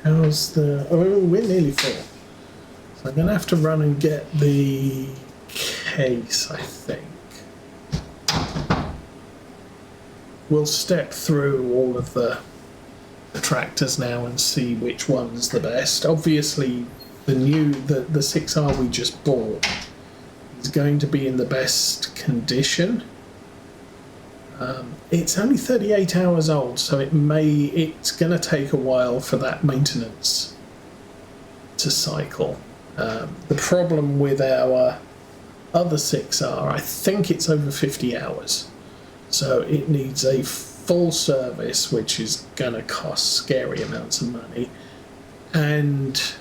How's the... Oh, we're nearly full. So I'm going to have to run and get the case, I think. We'll step through all of the tractors now and see which one's the best. Obviously, the 6R we just bought is going to be in the best condition. It's only 38 hours old, so it's going to take a while for that maintenance to cycle. The problem with our other 6R, I think it's over 50 hours, so it needs a full service, which is going to cost scary amounts of money, and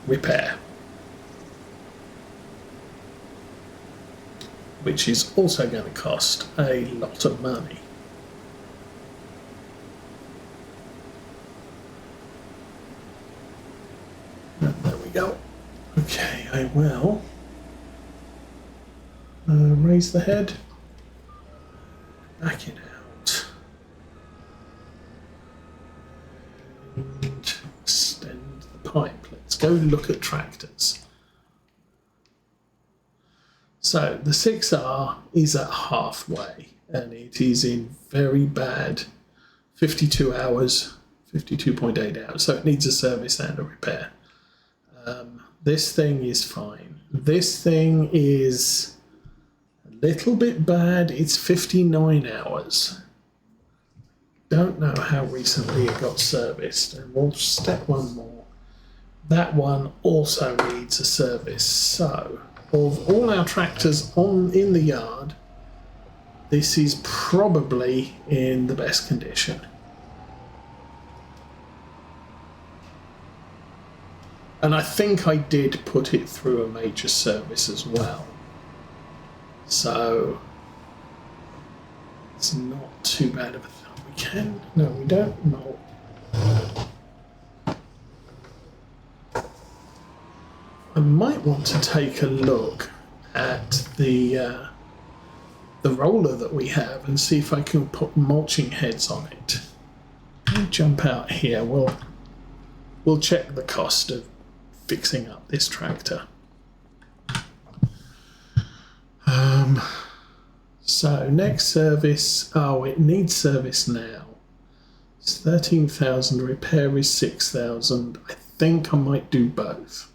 repair, which is also going to cost a lot of money. And there we go. Okay, I will raise the head, back it out, and extend the pipe. Let's go look at tractors. So the 6R is at halfway, and it is in very bad 52 hours, 52.8 hours, so it needs a service and a repair. This thing is fine. This thing is a little bit bad. It's 59 hours. Don't know how recently it got serviced, and we'll step one more. That one also needs a service. So, of all our tractors in the yard, this is probably in the best condition. And I think I did put it through a major service as well. So it's not too bad of a thing. We can... No, we don't. No. I might want to take a look at the roller that we have and see if I can put mulching heads on it. Let me jump out here. We'll check the cost of fixing up this tractor. So next service, it needs service now. It's 13,000, repair is 6,000. I think I might do both.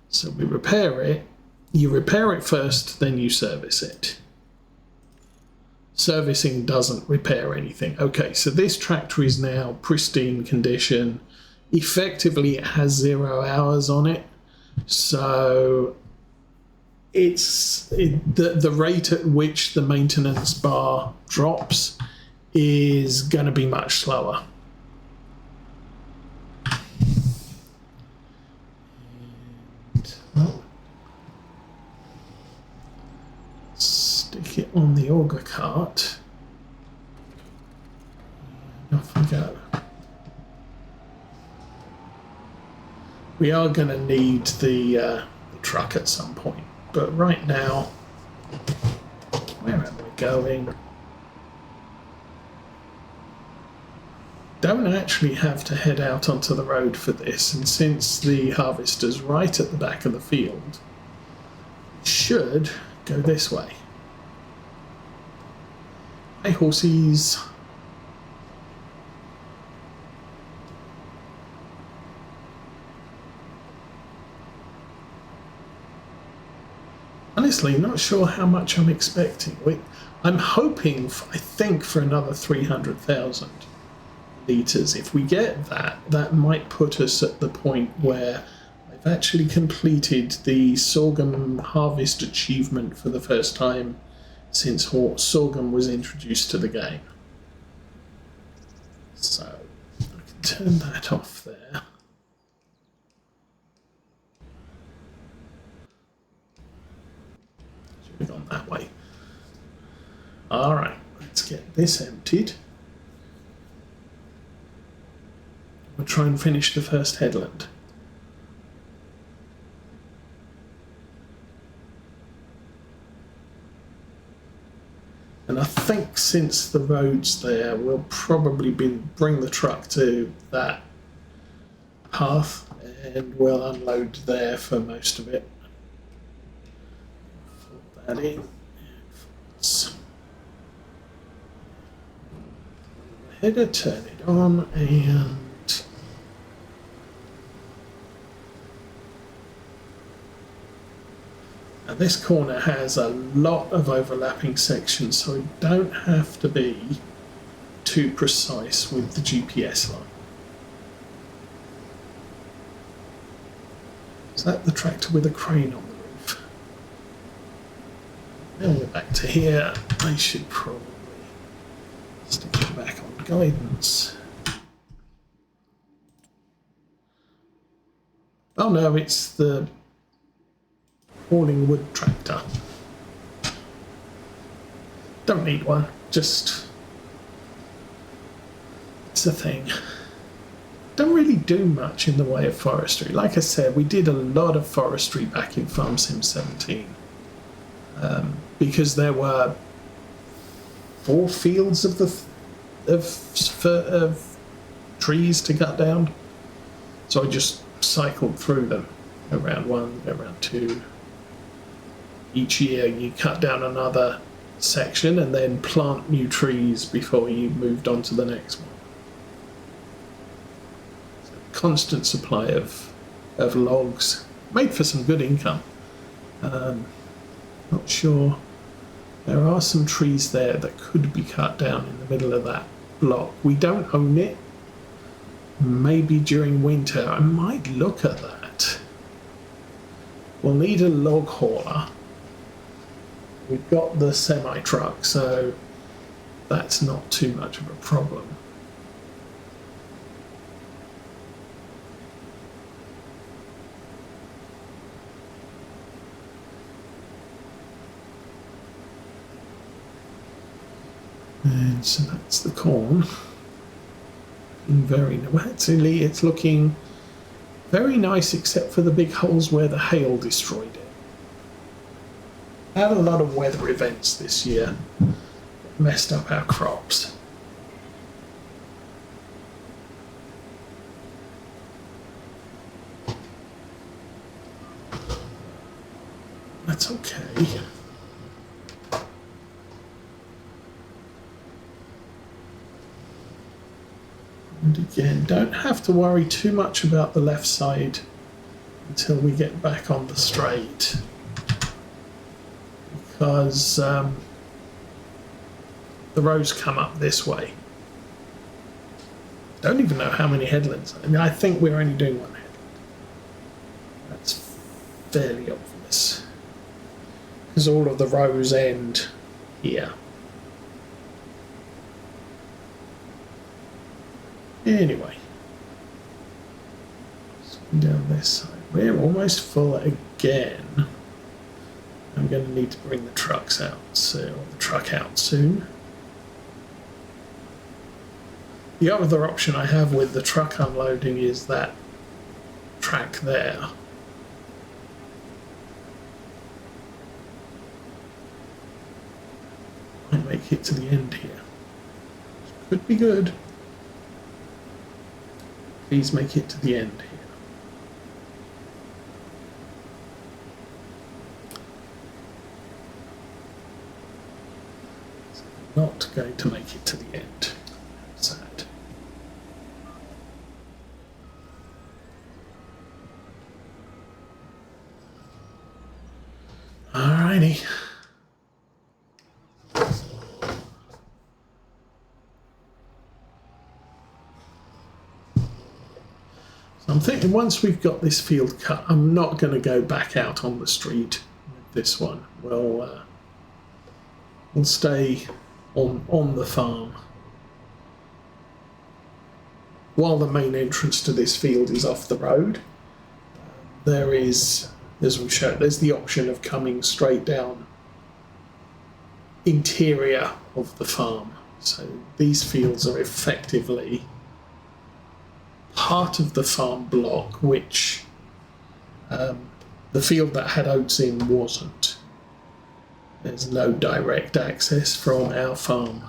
So we repair it. You repair it first, then you service it. Servicing doesn't repair anything. Okay, so this tractor is now pristine condition. Effectively, it has 0 hours on it. So the rate at which the maintenance bar drops is going to be much slower. Stick it on the auger cart. And off we go. We are going to need the truck at some point, but right now, where am I going? Don't actually have to head out onto the road for this, and since the harvester's right at the back of the field, it should go this way. Hey, horsies. Honestly, not sure how much I'm expecting. I'm hoping, I think, for another 300,000 litres. If we get that, that might put us at the point where I've actually completed the sorghum harvest achievement for the first time since sorghum was introduced to the game. So I can turn that off there. Should have gone that way. Alright, let's get this emptied. We'll try and finish the first headland. And I think since the road's there, we'll probably bring the truck to that path and we'll unload there for most of it. Fold that in. Header, turn it on, and this corner has a lot of overlapping sections, so we don't have to be too precise with the GPS line. Is that the tractor with a crane on the roof? Now we're back to here. I should probably stick it back on guidance. Oh no, it's the hauling wood tractor. Don't need one, just it's a thing. Don't really do much in the way of forestry. Like I said, we did a lot of forestry back in Farm Sim 17 because there were 4 fields of trees to cut down. So I just cycled through them. Go round 1, go round 2. Each year you cut down another section and then plant new trees before you moved on to the next one. So constant supply of logs. Made for some good income. Not sure. There are some trees there that could be cut down in the middle of that block. We don't own it. Maybe during winter I might look at that. We'll need a log hauler. We've got the semi-truck, so that's not too much of a problem. And so that's the corn. Actually, it's looking very nice, except for the big holes where the hail destroyed it. Had a lot of weather events this year that messed up our crops. That's okay. And again, don't have to worry too much about the left side until we get back on the straight. Because the roads come up this way. Don't even know how many headlands. I mean, I think we're only doing one headland. That's fairly obvious. Because all of the rows end here. Anyway. Down this side. We're almost full again. I'm going to need to bring the trucks out soon, or the truck out soon. The other option I have with the truck unloading is that track there. I make it to the end here. Could be good. Please make it to the end here. Not going to make it to the end. Sad. Alrighty. So I'm thinking once we've got this field cut, I'm not going to go back out on the street with this one. We'll stay on the farm while the main entrance to this field is off the road. There is, as we showed, there's the option of coming straight down interior of the farm. So these fields are effectively part of the farm block, which the field that had oats in wasn't. There's no direct access from our farm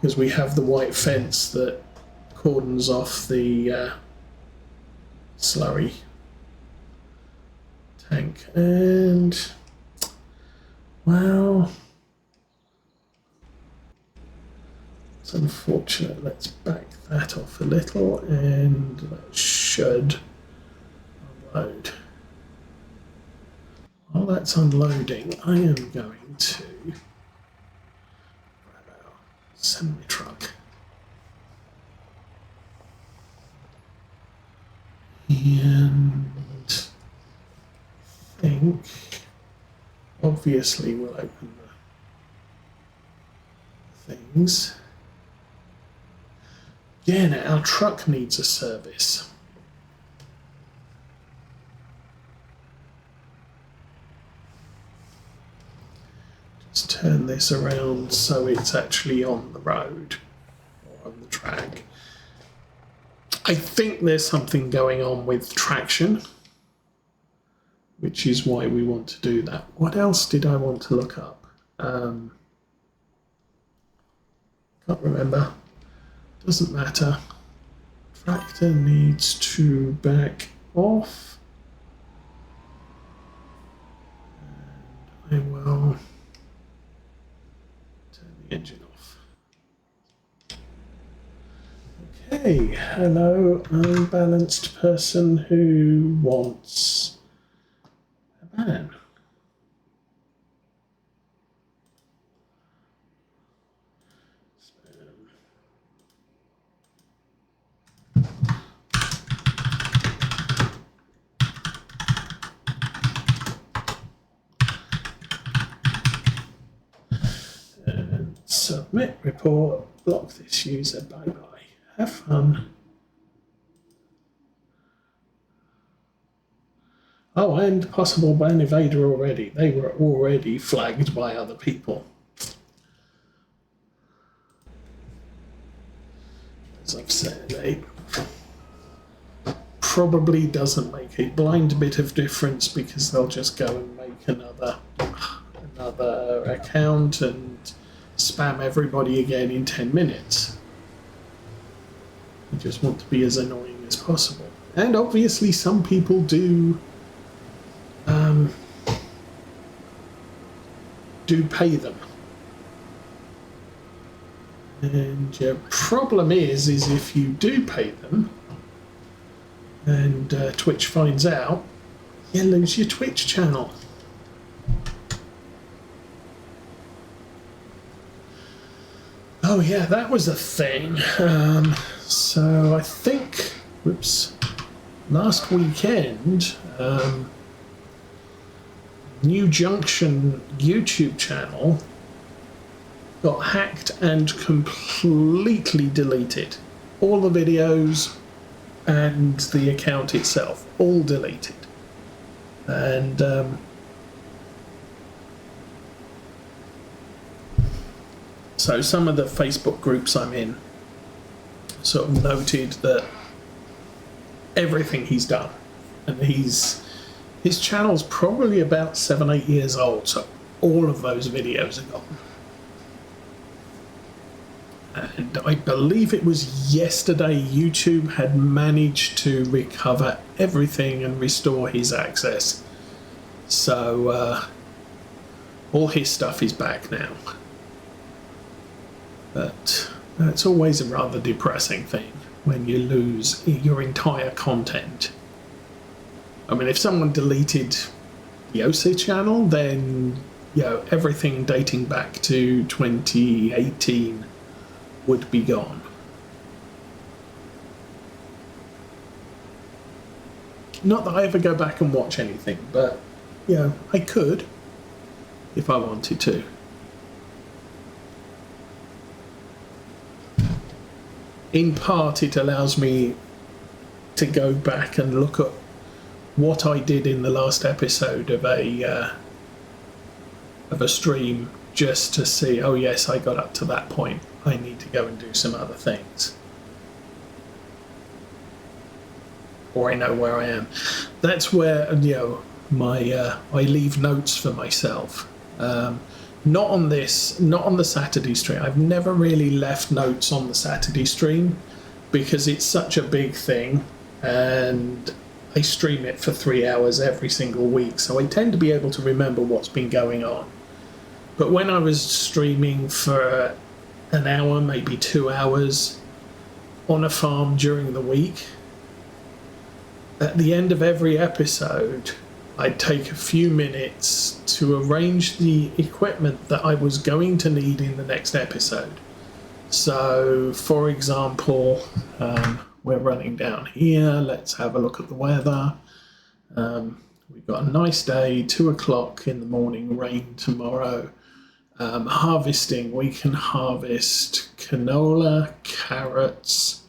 because we have the white fence that cordons off the slurry tank. And, well, it's unfortunate. Let's back that off a little, and that should unload. While that's unloading, I am going to grab our semi-truck and I think obviously we'll open the things. Again, our truck needs a service. Just turn this around so it's actually on the road or on the track. I think there's something going on with traction, which is why we want to do that. What else did I want to look up? Can't remember. Doesn't matter. Tractor needs to back off. And I will turn the engine off. Okay, hello, unbalanced person who wants a ban. And submit report, block this user, bye bye. Have fun. Oh, and possible ban evader already. They were already flagged by other people. As I've said, it probably doesn't make a blind bit of difference because they'll just go and make another account and spam everybody again in 10 minutes. I just want to be as annoying as possible. And obviously some people do pay them. And your problem is if you do pay them and Twitch finds out, you lose your Twitch channel. Oh yeah, that was a thing. So I think, last weekend, New Junction YouTube channel got hacked and completely deleted. All the videos and the account itself, all deleted. And so some of the Facebook groups I'm in sort of noted that everything he's done, and his channel's probably about 7-8 years old, so all of those videos are gone. And I believe it was yesterday YouTube had managed to recover everything and restore his access. So all his stuff is back now. But it's always a rather depressing thing when you lose your entire content. I mean, if someone deleted the OC channel, then everything dating back to 2018 would be gone. Not that I ever go back and watch anything, but I could if I wanted to. In part, it allows me to go back and look at what I did in the last episode of a stream, just to see, oh yes, I got up to that point. I need to go and do some other things. Or I know where I am. That's where, my I leave notes for myself. Not on this, not on the Saturday stream. I've never really left notes on the Saturday stream because it's such a big thing, and I stream it for 3 hours every single week, so I tend to be able to remember what's been going on. But when I was streaming for an hour, maybe 2 hours on a farm during the week, at the end of every episode, I'd take a few minutes to arrange the equipment that I was going to need in the next episode. So, for example, we're running down here. Let's have a look at the weather. We've got a nice day, 2 o'clock in the morning, rain tomorrow. Harvesting, we can harvest canola, carrots,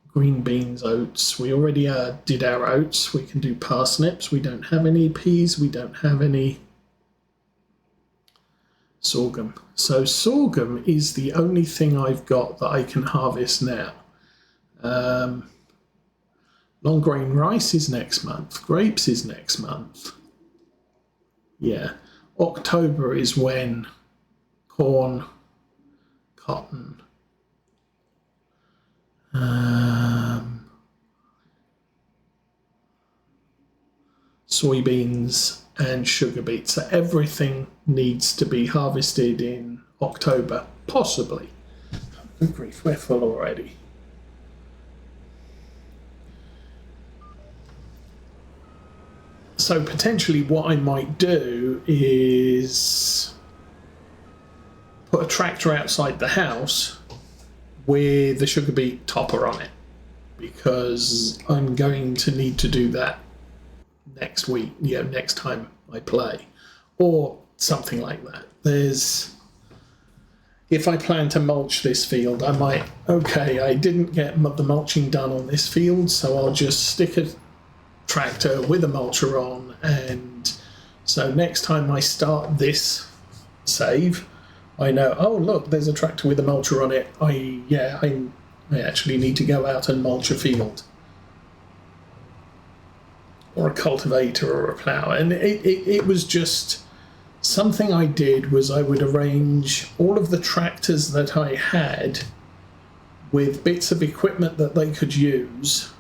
green beans, oats. We already did our oats. We can do parsnips. We don't have any peas. We don't have any sorghum. So sorghum is the only thing I've got that I can harvest now. Long grain rice is next month. Grapes is next month. Yeah. October is when corn, cotton, soybeans and sugar beets. So everything needs to be harvested in October, possibly. Good grief, we're full already. So potentially what I might do is put a tractor outside the house with the sugar beet topper on it, because I'm going to need to do that next week, next time I play, or something like that. If I plan to mulch this field, I might, I didn't get the mulching done on this field, so I'll just stick a tractor with a mulcher on, and so next time I start this save, I know, oh look, there's a tractor with a mulcher on it. I actually need to go out and mulch a field, or a cultivator, or a plough. And it was just something I did, was I would arrange all of the tractors that I had with bits of equipment that they could use,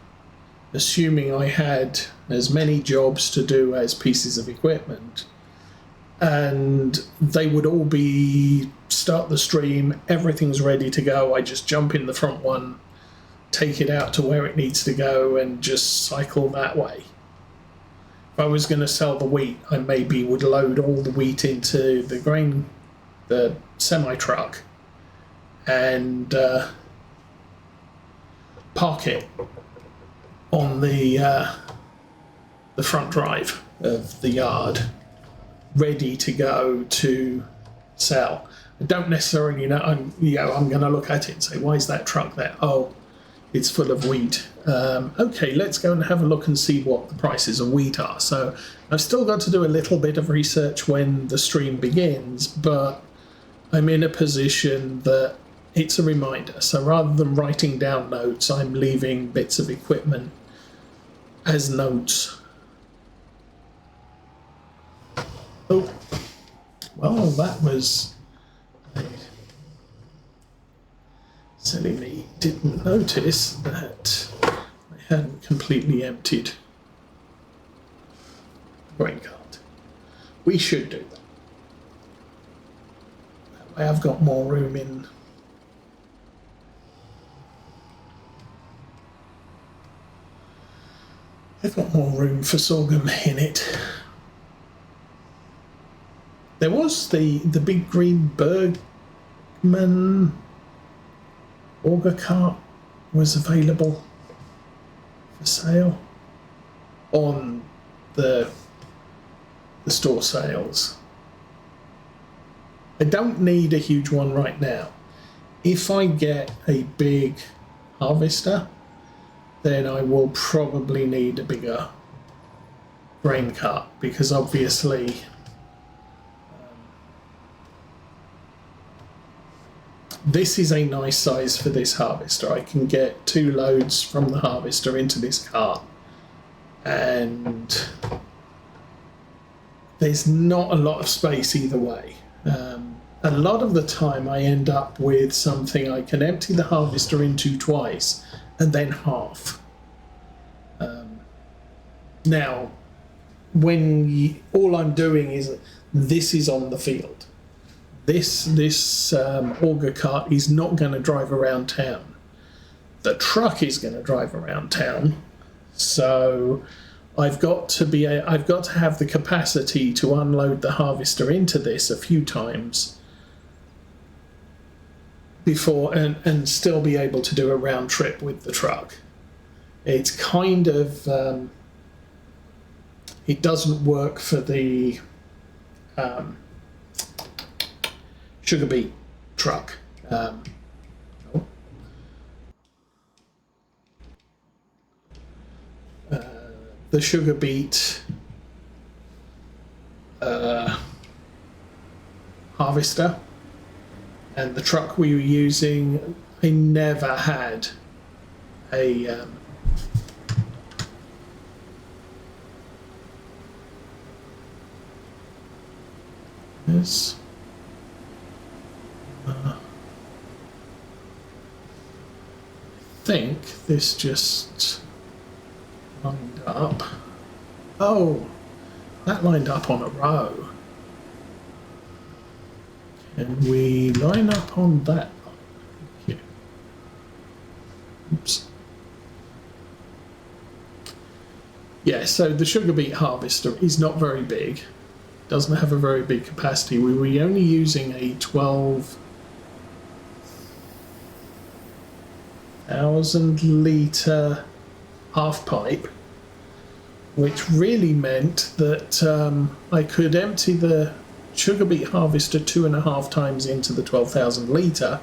assuming I had as many jobs to do as pieces of equipment, and they would all start the stream, everything's ready to go, I just jump in the front one, take it out to where it needs to go, and just cycle that way. If I was going to sell the wheat, I maybe would load all the wheat into the semi-truck, and park it on the front drive of the yard, ready to go to sell. I don't necessarily know. I'm going to look at it and say, why is that truck there? Oh, it's full of wheat. Okay, let's go and have a look and see what the prices of wheat are. So I've still got to do a little bit of research when the stream begins, but I'm in a position that it's a reminder. So rather than writing down notes, I'm leaving bits of equipment as notes. Oh, well, that was silly me. Didn't notice that I hadn't completely emptied the grain cart. We should do that. That way I've got more room in. I've got more room for sorghum in it. There was the big green Bergman auger cart was available for sale on the store sales. I don't need a huge one right now. If I get a big harvester, then I will probably need a bigger grain cart, because obviously this is a nice size for this harvester. I can get 2 loads from the harvester into this cart, and there's not a lot of space either way. A lot of the time I end up with something I can empty the harvester into twice and then half. Now, all I'm doing is, this is on the field. This auger cart is not going to drive around town. The truck is going to drive around town, so I've got to have the capacity to unload the harvester into this a few times before and still be able to do a round trip with the truck. It's kind of it doesn't work for the sugar beet truck. The sugar beet harvester and the truck we were using, I never had a this I think this just lined up. Oh, that lined up on a row. Can we line up on that line? Thank you. Oops. Yeah, so the sugar beet harvester is not very big. Doesn't have a very big capacity. We were only using a 12,000 litre half pipe, which really meant that I could empty the sugar beet harvester 2.5 times into the 12,000 litre